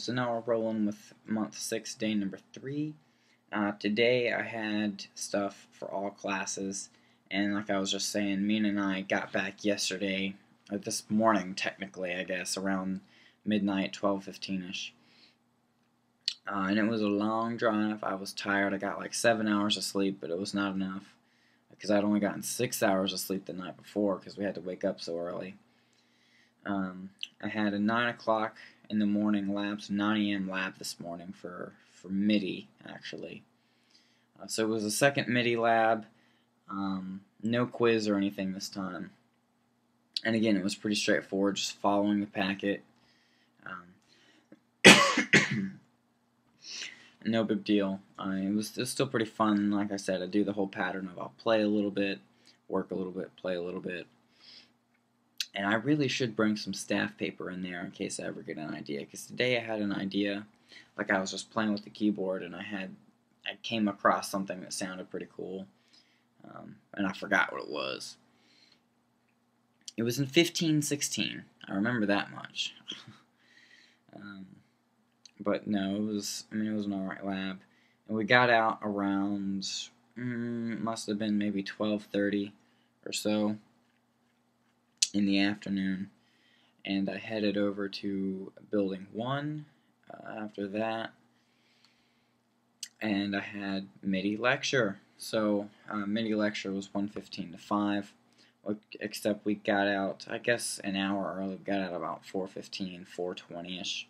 So now we're rolling with month 6, day number 3. Today I had stuff for all classes, and like I was just saying, Mina and I got back yesterday, or this morning technically, I guess, around midnight, 12:15ish. And it was a long drive. I was tired. I got like 7 hours of sleep, but it was not enough because I'd only gotten 6 hours of sleep the night before because we had to wake up so early. I had a 9 o'clock in the morning lab, so 9 a.m. lab this morning for MIDI, actually. So it was a second MIDI lab, no quiz or anything this time. And again, it was pretty straightforward, just following the packet. No big deal. It was still pretty fun. Like I said, I do the whole pattern of I'll play a little bit, work a little bit, play a little bit. And I really should bring some staff paper in there in case I ever get an idea. Because today I had an idea, like I was just playing with the keyboard, and I came across something that sounded pretty cool, and I forgot what it was. It was in 1516. I remember that much. But no, it was an alright lab, and we got out around must have been maybe 12:30 or so in the afternoon, and I headed over to Building 1 after that, and I had MIDI lecture. So MIDI lecture was 1:15 to 5, except we got out, I guess, an hour early. We got out about 4:15, 4:20ish,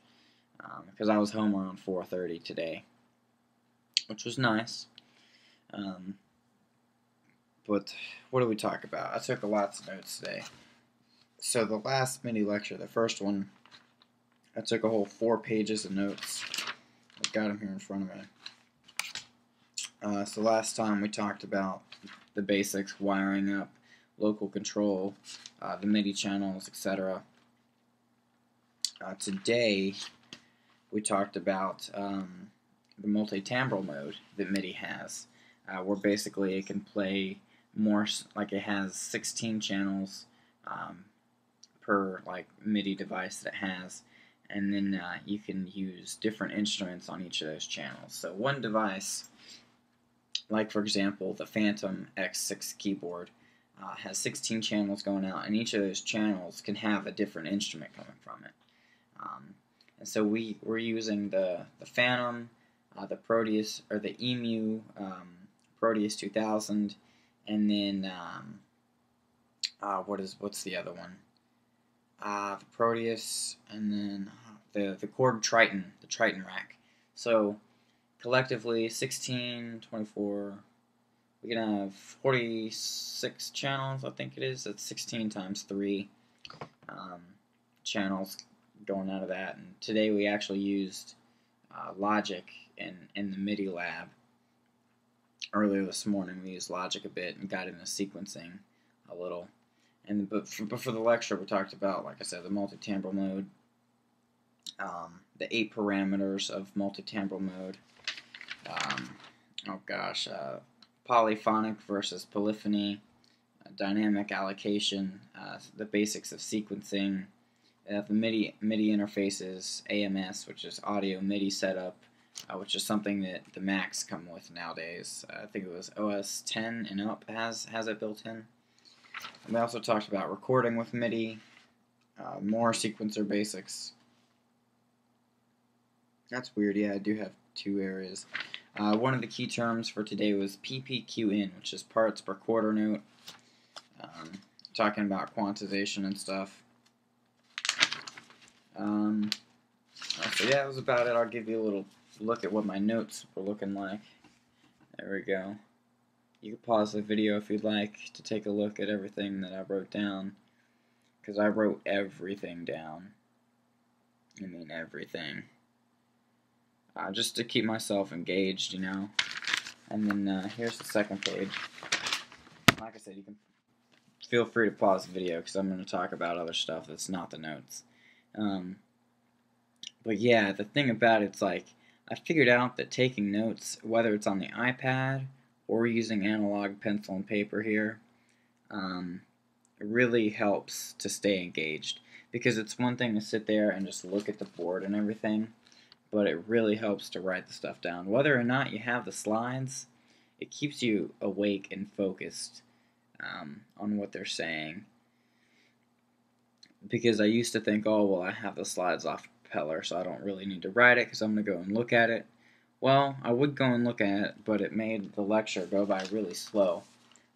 because I was home around 4:30 today, which was nice. But what did we talk about? I took lots of notes today. So the last MIDI lecture, the first one, I took a whole 4 pages of notes. I've got them here in front of me. So last time we talked about the basics, wiring up, local control, the MIDI channels, etc. Today we talked about the multi-timbral mode that MIDI has, where basically it can play more, like it has 16 channels per MIDI device that it has, and then you can use different instruments on each of those channels. So one device, like for example the Phantom X6 keyboard, has 16 channels going out, and each of those channels can have a different instrument coming from it. And so we're using the Phantom, the Proteus, or the EMU Proteus 2000, and then what's the other one? The Proteus, and then the Korg Triton, the Triton rack. So collectively 16, 24, we can have 46 channels, I think it is. That's 16 times 3 channels going out of that. And today we actually used Logic in the MIDI lab. Earlier this morning we used Logic a bit and got into sequencing a little. But for the lecture we talked about, like I said, the multi-timbral mode, the 8 parameters of multi-timbral mode, polyphonic versus polyphony, dynamic allocation, the basics of sequencing, the MIDI interfaces, AMS, which is audio MIDI setup, which is something that the Macs come with nowadays. I think it was OS 10 and up has it built in. And we also talked about recording with MIDI, more sequencer basics. That's weird, yeah, I do have 2 areas. One of the key terms for today was PPQN, which is parts per quarter note, talking about quantization and stuff. So yeah, that was about it. I'll give you a little look at what my notes were looking like. There we go. You can pause the video if you'd like to take a look at everything that I wrote down, because I wrote everything down. I mean everything. Just to keep myself engaged, you know. And then here's the second page. Like I said, you can feel free to pause the video because I'm going to talk about other stuff that's not the notes. But yeah, the thing about it's like, I figured out that taking notes, whether it's on the iPad or using analog pencil and paper here, it really helps to stay engaged. Because it's one thing to sit there and just look at the board and everything, but it really helps to write the stuff down. Whether or not you have the slides, it keeps you awake and focused on what they're saying. Because I used to think, oh, well, I have the slides off Propeller, so I don't really need to write it because I'm going to go and look at it. Well, I would go and look at it, but it made the lecture go by really slow.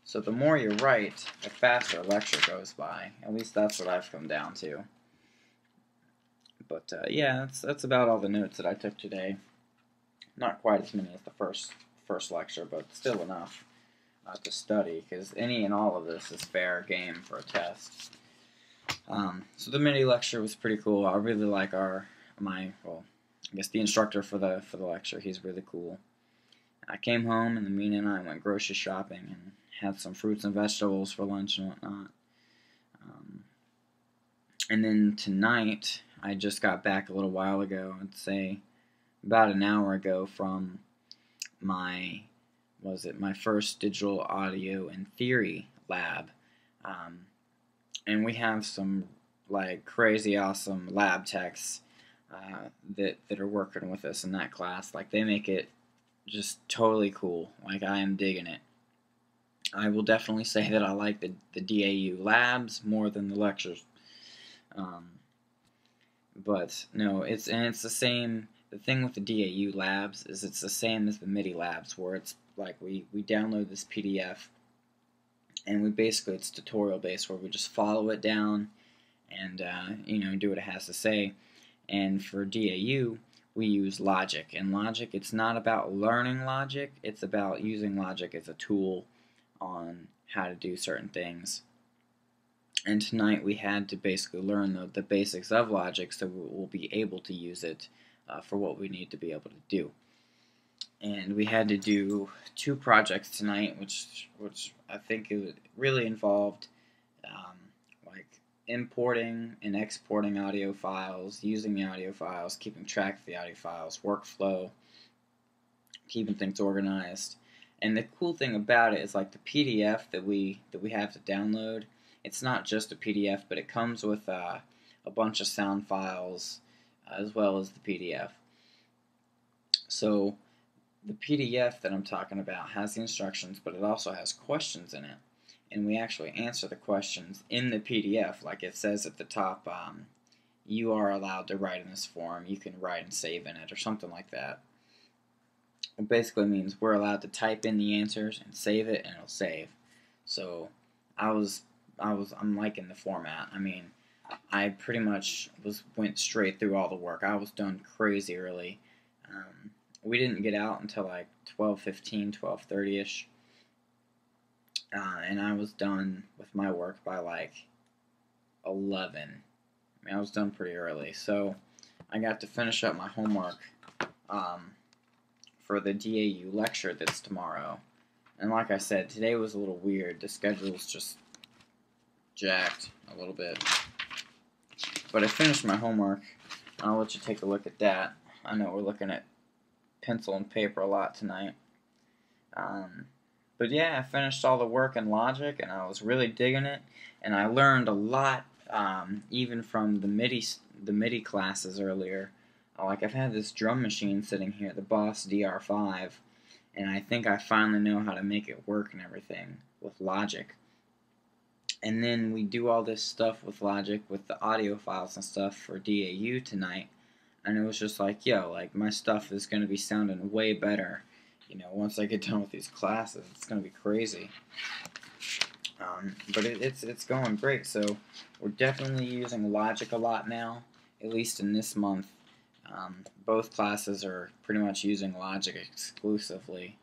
So the more you write, the faster a lecture goes by. At least that's what I've come down to. But yeah, that's about all the notes that I took today. Not quite as many as the first lecture, but still enough to study, because any and all of this is fair game for a test. So the mini lecture was pretty cool. I really like I guess the instructor for the lecture. He's really cool. I came home and Mina and I went grocery shopping and had some fruits and vegetables for lunch and whatnot. And then tonight, I just got back a little while ago, I'd say about an hour ago, from my first digital audio and theory lab. And we have some like crazy awesome lab techs that are working with us in that class. Like, they make it just totally cool. Like, I am digging it. I will definitely say that I like the DAU labs more than the lectures. But no, it's the same. The thing with the DAU labs is it's the same as the MIDI labs, where it's like we download this PDF, and it's tutorial based, where we just follow it down and do what it has to say. And for DAU, we use Logic. And Logic, it's not about learning Logic, it's about using Logic as a tool on how to do certain things. And tonight we had to basically learn the basics of Logic, so we'll be able to use it for what we need to be able to do. And we had to do 2 projects tonight, which I think it really involved like importing and exporting audio files, using the audio files, keeping track of the audio files, workflow, keeping things organized. And the cool thing about it is, like, the PDF that we have to download, it's not just a PDF, but it comes with a bunch of sound files as well as the PDF. So the PDF that I'm talking about has the instructions, but it also has questions in it. And we actually answer the questions in the PDF. Like it says at the top, you are allowed to write in this form, you can write and save in it, or something like that. It basically means we're allowed to type in the answers and save it, and it'll save. So I'm liking the format. I mean, I pretty much went straight through all the work. I was done crazy early. We didn't get out until like 12:15, 12:30ish, and I was done with my work by like 11. I mean, I was done pretty early, so I got to finish up my homework for the DAU lecture that's tomorrow. And like I said, today was a little weird. The schedule's just jacked a little bit. But I finished my homework. I'll let you take a look at that. I know we're looking at pencil and paper a lot tonight. But yeah, I finished all the work in Logic, and I was really digging it. And I learned a lot, even from the MIDI classes earlier. Like, I've had this drum machine sitting here, the Boss DR5, and I think I finally know how to make it work and everything with Logic. And then we do all this stuff with Logic with the audio files and stuff for DAU tonight, and it was just like, yo, like, my stuff is going to be sounding way better, once I get done with these classes. It's going to be crazy. But it's going great, so we're definitely using Logic a lot now, at least in this month. Both classes are pretty much using Logic exclusively.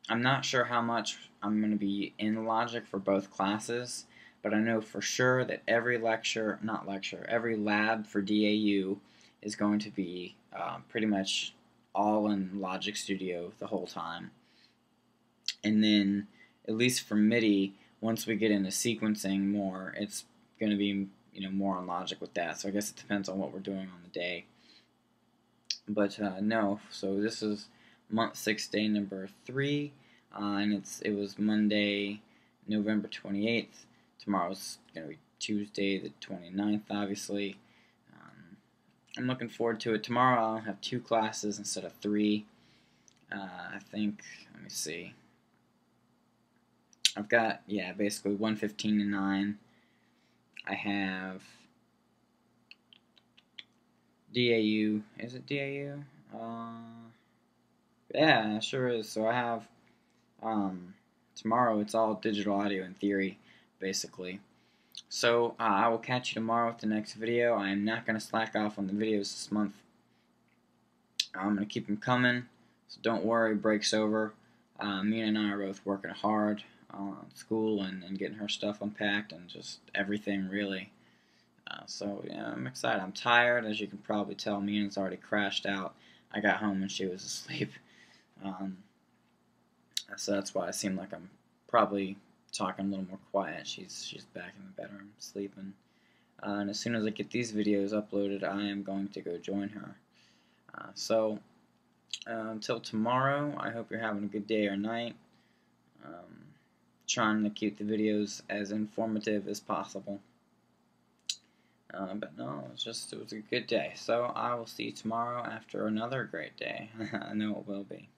I'm not sure how much I'm going to be in Logic for both classes, but I know for sure that every every lab for DAU is going to be pretty much all in Logic Studio the whole time. And then, at least for MIDI, once we get into sequencing more, it's going to be more on Logic with that. So I guess it depends on what we're doing on the day. But no, so this is month 6, day number 3, and it was Monday, November 28th. Tomorrow's going to be Tuesday, the 29th, obviously. I'm looking forward to it. Tomorrow I'll have 2 classes instead of 3. I think, let me see. I've got, yeah, basically 1:15 to 9. I have DAU. Is it DAU? Yeah, it sure is. So I have, tomorrow it's all digital audio in theory, basically. So I will catch you tomorrow with the next video. I am not going to slack off on the videos this month. I'm going to keep them coming, so don't worry, break's over. Mina and I are both working hard on school and getting her stuff unpacked and just everything, really. So, yeah, I'm excited. I'm tired, as you can probably tell. Mina's already crashed out. I got home and she was asleep. So that's why I seem like I'm probably talking a little more quiet. She's back in the bedroom sleeping. And as soon as I get these videos uploaded, I am going to go join her. So until tomorrow, I hope you're having a good day or night. Trying to keep the videos as informative as possible. But no, it was a good day. So I will see you tomorrow after another great day. I know it will be.